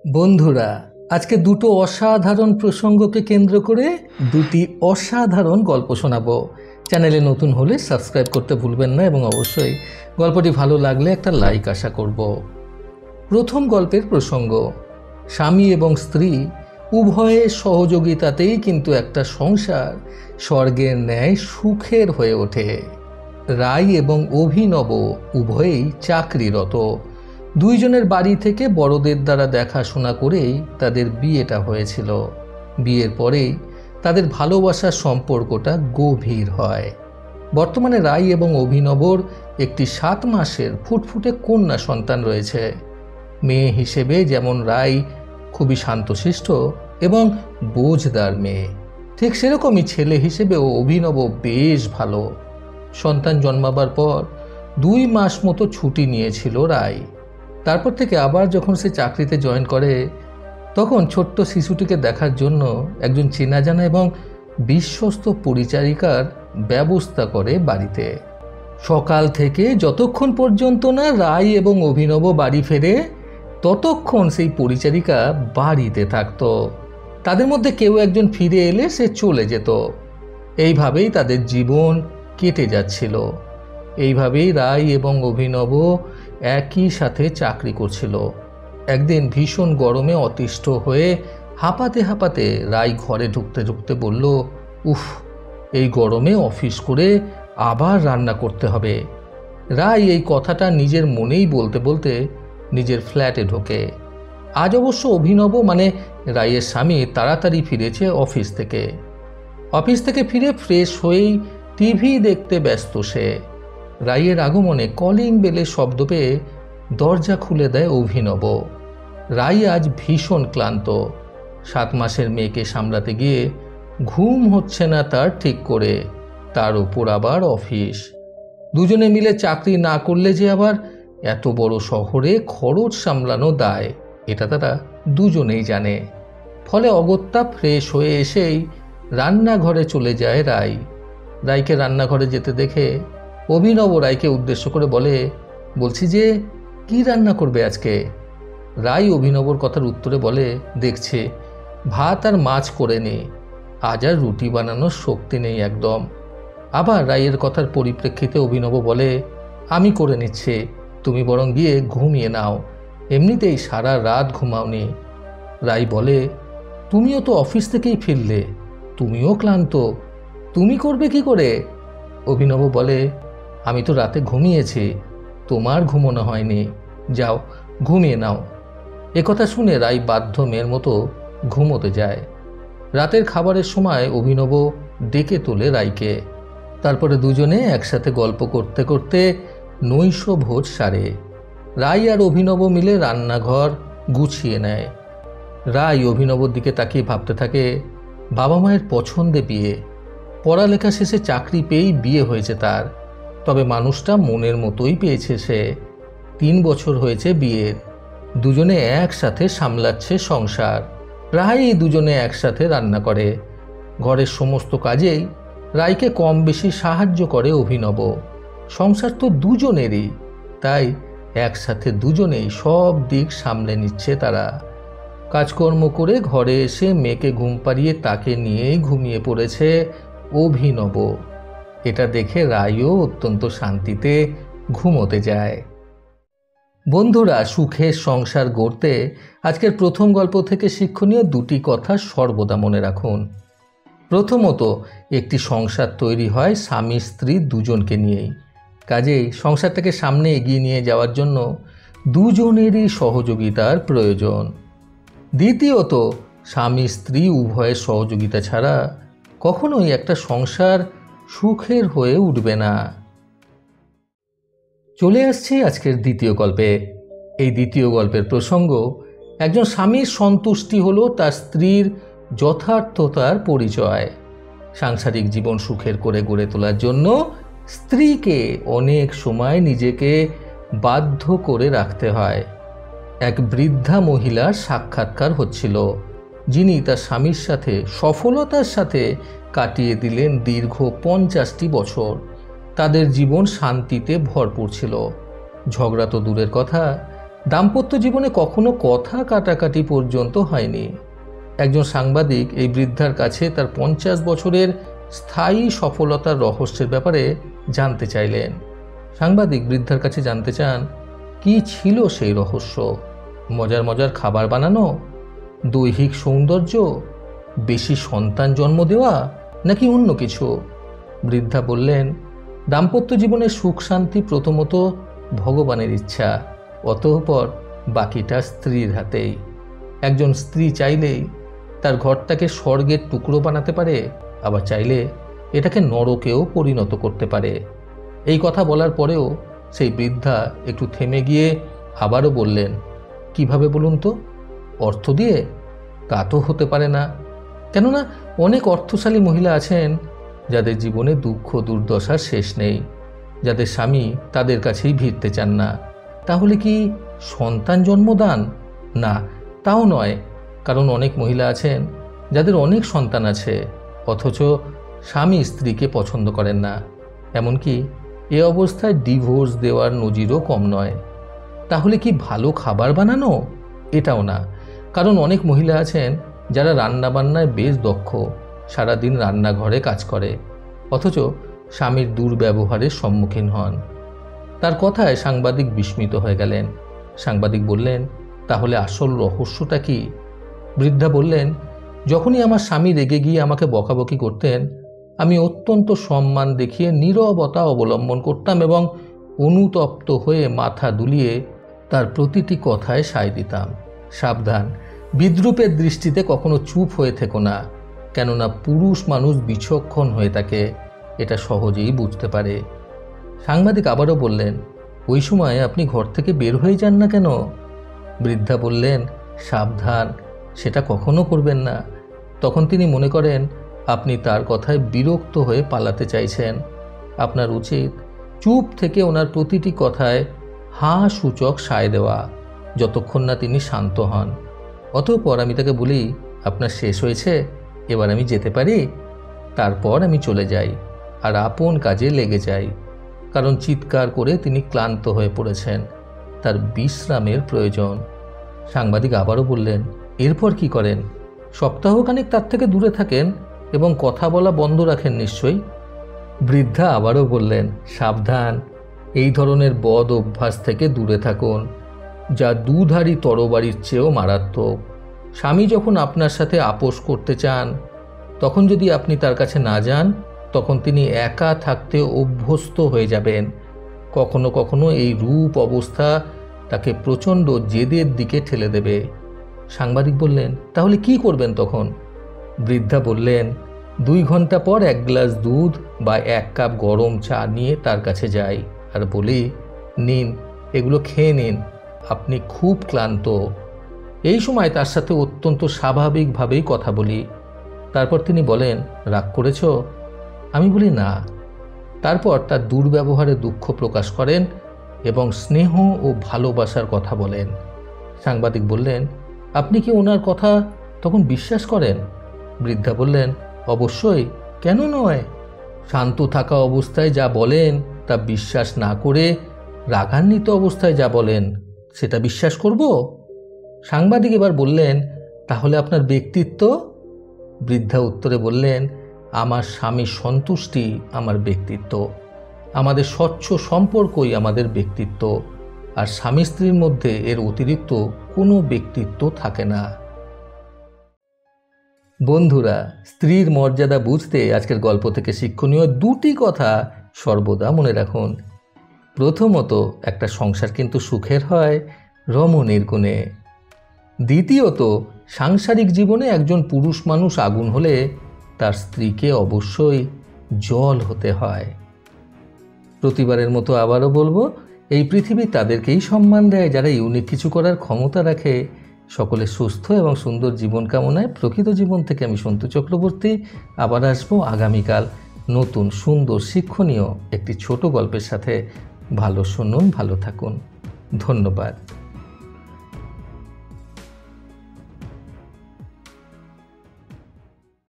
বন্ধুরা, আজকে দুটো অসাধারণ প্রসঙ্গকে কেন্দ্র করে দুটি অসাধারণ গল্প শোনাবো। চ্যানেলে নতুন হলে সাবস্ক্রাইব করতে ভুলবেন না এবং অবশ্যই গল্পটি ভালো লাগলে একটা লাইক আশা করব। প্রথম গল্পের প্রসঙ্গ, স্বামী এবং স্ত্রী উভয়ের সহযোগিতাতেই কিন্তু একটা সংসার স্বর্গের ন্যায় সুখের হয়ে ওঠে। রাই এবং অভিনব উভয়েই চাকরিরত। দুইজনের বাড়ি থেকে বড়দের দ্বারা দেখাশোনা করেই তাদের বিয়েটা হয়েছিল। বিয়ের পরেই তাদের ভালোবাসার সম্পর্কটা গভীর হয়। বর্তমানে রাই এবং অভিনবর একটি 7 মাসের ফুটফুটে কন্যা সন্তান রয়েছে। মেয়ে হিসেবে যেমন রাই খুবই শান্তশিষ্ট এবং বোঝদার মেয়ে, ঠিক সেরকমই ছেলে হিসেবেও অভিনব বেশ ভালো। সন্তান জন্মাবার পর 2 মাস মতো ছুটি নিয়েছিল রাই। তারপর থেকে আবার যখন সে চাকরিতে জয়েন করে, তখন ছোট্ট শিশুটিকে দেখার জন্য একজন চেনা জানা এবং বিশ্বস্ত পরিচারিকার ব্যবস্থা করে বাড়িতে। সকাল থেকে যতক্ষণ পর্যন্ত না রাই এবং অভিনব বাড়ি ফেরে, ততক্ষণ সেই পরিচারিকা বাড়িতে থাকতো। তাদের মধ্যে কেউ একজন ফিরে এলে সে চলে যেত। এইভাবেই তাদের জীবন কেটে যাচ্ছিল। এইভাবেই রাই এবং অভিনব একই সাথে চাকরি করছিল। একদিন ভীষণ গরমে অতিষ্ঠ হয়ে হাঁপাতে হাঁপাতে রাই ঘরে ঢুকতে ঢুকতে বলল, উফ, এই গরমে অফিস করে আবার রান্না করতে হবে। রাই এই কথাটা নিজের মনেই বলতে বলতে নিজের ফ্ল্যাটে ঢোকে। আজ অবশ্য অভিনব মানে রাইয়ের স্বামী তাড়াতাড়ি ফিরেছে অফিস থেকে ফিরে ফ্রেশ হয়েই টিভি দেখতে ব্যস্ত সে। রাইয়ের আগমনে কলিং বেলের শব্দ পেয়ে দরজা খুলে দেয় অভিনব। রাই আজ ভীষণ ক্লান্ত। 7 মাসের মেয়েকে সামলাতে গিয়ে ঘুম হচ্ছে না তার ঠিক করে, তার উপর আবার অফিস। দুজনে মিলে চাকরি না করলে যে আবার এত বড় শহরে খরচ সামলানো দায়, এটা তারা দুজনেই জানে। ফলে অগত্যা ফ্রেশ হয়ে এসেই রান্নাঘরে চলে যায় রাই। রাইকে রান্নাঘরে যেতে দেখে অভিনব রাইকে উদ্দেশ্য করে বলে, বলছি যে কি রান্না করবে আজকে? রাই অভিনবর কথার উত্তরে বলে, দেখছে ভাত আর মাছ করে নে, আজ আর রুটি বানানোর শক্তি নেই একদম। আবার রাইয়ের কথার পরিপ্রেক্ষিতে অভিনব বলে, আমি করে নিচ্ছি, তুমি বরং গিয়ে ঘুমিয়ে নাও, এমনিতেই সারা রাত ঘুমাওনি। রাই বলে, তুমিও তো অফিস থেকেই ফিরলে, তুমিও ক্লান্ত, তুমি করবে কি করে? অভিনব বলে, আমি তো রাতে ঘুমিয়েছি, তোমার ঘুমোনো হয়নি, যাও ঘুমিয়ে নাও। একথা শুনে রাই বাধ্য মেয়ের মতো ঘুমোতে যায়। রাতের খাবারের সময় অভিনব ডেকে তোলে রাইকে। তারপরে দুজনে একসাথে গল্প করতে করতে নৈশ ভোজ সারে। রাই আর অভিনব মিলে রান্নাঘর গুছিয়ে নেয়। রাই অভিনবর দিকে তাকিয়ে ভাবতে থাকে, বাবা মায়ের পছন্দে বিয়ে, পড়ালেখা শেষে চাকরি পেয়েই বিয়ে হয়েছে তার। তবে মানুষটা মনের মতোই পেয়েছে সে। 3 বছর হয়েছে বিয়ের, দুজনে একসাথে সামলাচ্ছে সংসার। প্রায়ই দুজনে একসাথে রান্না করে। ঘরের সমস্ত কাজেই রাইকে কম বেশি সাহায্য করে অভিনব। সংসার তো দুজনেরই, তাই একসাথে দুজনেই সব দিক সামলে নিচ্ছে তারা। কাজকর্ম করে ঘরে এসে মেয়েকে ঘুম পাড়িয়ে তাকে নিয়েই ঘুমিয়ে পড়েছে অভিনব। এটা দেখে রাইও অত্যন্ত শান্তিতে ঘুমোতে যায়। বন্ধুরা, সুখের সংসার গড়তে আজকের প্রথম গল্প থেকে শিক্ষণীয় 2টি কথা সর্বদা মনে রাখুন। প্রথমত, একটি সংসার তৈরি হয় স্বামী স্ত্রী দুজনকে নিয়েই। কাজেই সংসারটাকে সামনে এগিয়ে নিয়ে যাওয়ার জন্য দুজনেরই সহযোগিতার প্রয়োজন। দ্বিতীয়ত, স্বামী স্ত্রী উভয়ের সহযোগিতা ছাড়া কখনোই একটা সংসার সুখের হয়ে উঠবে না। চলে আসছে আজকের দ্বিতীয় গল্পে। এই দ্বিতীয় গল্পের প্রসঙ্গ, একজন স্বামীর সন্তুষ্টি হলো তার স্ত্রীর যথার্থতার পরিচয়। সাংসারিক জীবন সুখের করে গড়ে তোলার জন্য স্ত্রীকে অনেক সময় নিজেকে বাধ্য করে রাখতে হয়। এক বৃদ্ধা মহিলার সাক্ষাৎকার হচ্ছিল, যিনি তার স্বামীর সাথে সফলতার সাথে কাটিয়ে দিলেন দীর্ঘ 50টি বছর। তাদের জীবন শান্তিতে ভরপুর ছিল। ঝগড়া তো দূরের কথা, দাম্পত্য জীবনে কখনো কথা কাটাকাটি পর্যন্ত হয়নি। একজন সাংবাদিক এই বৃদ্ধার কাছে তার 50 বছরের স্থায়ী সফলতার রহস্যের ব্যাপারে জানতে চাইলেন। সাংবাদিক বৃদ্ধার কাছে জানতে চান কি ছিল সেই রহস্য। মজার মজার খাবার বানানো, দৈহিক সৌন্দর্য, বেশি সন্তান জন্ম দেওয়া, নাকি অন্য কিছু? বৃদ্ধা বললেন, দাম্পত্য জীবনে সুখ শান্তি প্রথমত ভগবানের ইচ্ছা, অতঃপর বাকিটা স্ত্রীর হাতেই। একজন স্ত্রী চাইলেই তার ঘরটাকে স্বর্গের টুকরো বানাতে পারে, আবার চাইলে এটাকে নরকেও পরিণত করতে পারে। এই কথা বলার পরেও সেই বৃদ্ধা একটু থেমে গিয়ে আবারও বললেন, কিভাবে বলুন তো? অর্থ দিয়ে? তা তো হতে পারে না, কেননা অনেক অর্থশালী মহিলা আছেন যাদের জীবনে দুঃখ দুর্দশার শেষ নেই, যাদের স্বামী তাদের কাছেই ভিড়তে চান না। তাহলে কি সন্তান জন্মদান? না, তাও নয়, কারণ অনেক মহিলা আছেন যাদের অনেক সন্তান আছে, অথচ স্বামী স্ত্রীকে পছন্দ করেন না। এমনকি এ অবস্থায় ডিভোর্স দেওয়ার নজিরও কম নয়। তাহলে কি ভালো খাবার বানানো? এটাও না, কারণ অনেক মহিলা আছেন যারা রান্নাবান্নায় বেশ দক্ষ, সারাদিন রান্নাঘরে কাজ করে, অথচ স্বামীর দুর্ব্যবহারের সম্মুখীন হন। তার কথায় সাংবাদিক বিস্মিত হয়ে গেলেন। সাংবাদিক বললেন, তাহলে আসল রহস্যটা কি? বৃদ্ধা বললেন, যখনই আমার স্বামী রেগে গিয়ে আমাকে বকাবকি করতেন, আমি অত্যন্ত সম্মান দেখিয়ে নীরবতা অবলম্বন করতাম এবং অনুতপ্ত হয়ে মাথা দুলিয়ে তার প্রতিটি কথায় সায় দিতাম। সাবধান, বিদ্রূপের দৃষ্টিতে কখনো চুপ হয়ে থেকো না, কেননা পুরুষ মানুষ বিচক্ষণ হয়ে থাকে, এটা সহজেই বুঝতে পারে। সাংবাদিক আবারও বললেন, ওই সময় আপনি ঘর থেকে বের হয়ে যান না কেন? বৃদ্ধা বললেন, সাবধান, সেটা কখনো করবেন না। তখন তিনি মনে করেন আপনি তার কথায় বিরক্ত হয়ে পালাতে চাইছেন। আপনার উচিত চুপ থেকে ওনার প্রতিটি কথায় হাঁ সূচক সায় দেওয়া, যতক্ষণ না তিনি শান্ত হন। অতঃপর আমি তাকে বলি, আপনার শেষ হয়েছে, এবার আমি যেতে পারি? তারপর আমি চলে যাই আর আপন কাজে লেগে যাই, কারণ চিৎকার করে তিনি ক্লান্ত হয়ে পড়েছেন, তার বিশ্রামের প্রয়োজন। সাংবাদিক আবারও বললেন, এরপর কি করেন? সপ্তাহখানেক তার থেকে দূরে থাকেন এবং কথা বলা বন্ধ রাখেন নিশ্চয়ই? বৃদ্ধা আবারও বললেন, সাবধান, এই ধরনের বদ অভ্যাস থেকে দূরে থাকুন, যা দুধারী তরবারির চেয়েও মারাত্মক। স্বামী যখন আপনার সাথে আপোষ করতে চান, তখন যদি আপনি তার কাছে না যান, তখন তিনি একা থাকতে অভ্যস্ত হয়ে যাবেন। কখনো কখনো এই রূপ অবস্থা তাকে প্রচণ্ড জেদের দিকে ঠেলে দেবে। সাংবাদিক বললেন, তাহলে কি করবেন তখন? বৃদ্ধা বললেন, 2 ঘন্টা পর 1 গ্লাস দুধ বা 1 কাপ গরম চা নিয়ে তার কাছে যাই আর বলি, নিন, এগুলো খেয়ে নিন, আপনি খুব ক্লান্ত। এই সময় তার সাথে অত্যন্ত স্বাভাবিকভাবেই কথা বলি। তারপর তিনি বলেন, রাগ করেছ? আমি বলি, না। তারপর তার দুর্ব্যবহারে দুঃখ প্রকাশ করেন এবং স্নেহ ও ভালোবাসার কথা বলেন। সাংবাদিক বললেন, আপনি কি ওনার কথা তখন বিশ্বাস করেন? বৃদ্ধা বললেন, অবশ্যই, কেন নয়? শান্ত থাকা অবস্থায় যা বলেন তা বিশ্বাস না করে রাগান্বিত অবস্থায় যা বলেন সেটা বিশ্বাস করব? সাংবাদিক এবার বললেন, তাহলে আপনার ব্যক্তিত্ব? বৃদ্ধা উত্তরে বললেন, আমার স্বামীর সন্তুষ্টি আমার ব্যক্তিত্ব, আমাদের স্বচ্ছ সম্পর্কই আমাদের ব্যক্তিত্ব, আর স্বামী স্ত্রীর মধ্যে এর অতিরিক্ত কোনো ব্যক্তিত্ব থাকে না। বন্ধুরা, স্ত্রীর মর্যাদা বুঝতে আজকের গল্প থেকে শিক্ষণীয় 2টি কথা সর্বদা মনে রাখুন। প্রথমত, একটা সংসার কিন্তু সুখের হয় রমণীর গুণে। দ্বিতীয়ত, সাংসারিক জীবনে একজন পুরুষ মানুষ আগুন হলে তার স্ত্রীকে অবশ্যই জল হতে হয়। প্রতিবারের মতো আবারও বলবো, এই পৃথিবী তাদেরকেই সম্মান দেয় যারা ইউনিক কিছু করার ক্ষমতা রাখে। সকলে সুস্থ এবং সুন্দর জীবন কামনায় প্রকৃত জীবন থেকে আমি সন্তু চক্রবর্তী আবার আসবো আগামীকাল নতুন সুন্দর শিক্ষণীয় একটি ছোট গল্পের সাথে। ভালো শুনুন, ভালো থাকুন, ধন্যবাদ।